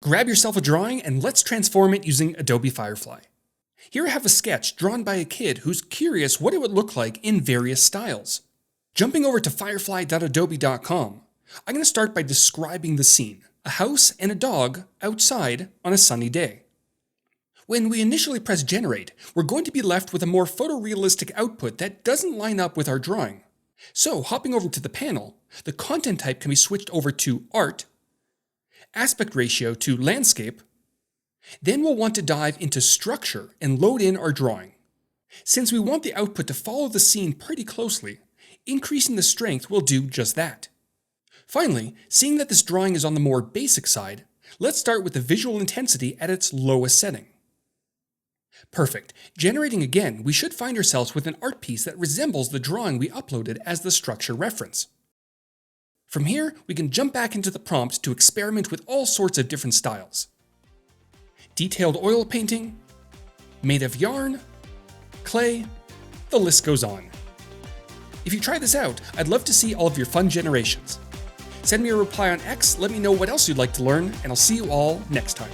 Grab yourself a drawing and let's transform it using Adobe Firefly. Here I have a sketch drawn by a kid who's curious what it would look like in various styles. Jumping over to firefly.adobe.com, I'm going to start by describing the scene, a house and a dog outside on a sunny day. When we initially press generate, we're going to be left with a more photorealistic output that doesn't line up with our drawing. So hopping over to the panel, the content type can be switched over to art, aspect ratio to landscape. Then we'll want to dive into structure and load in our drawing. Since we want the output to follow the scene pretty closely, increasing the strength will do just that. Finally, seeing that this drawing is on the more basic side, let's start with the visual intensity at its lowest setting. Perfect. Generating again, we should find ourselves with an art piece that resembles the drawing we uploaded as the structure reference. From here, we can jump back into the prompt to experiment with all sorts of different styles. Detailed oil painting, made of yarn, clay, the list goes on. If you try this out, I'd love to see all of your fun generations. Send me a reply on X, let me know what else you'd like to learn, and I'll see you all next time.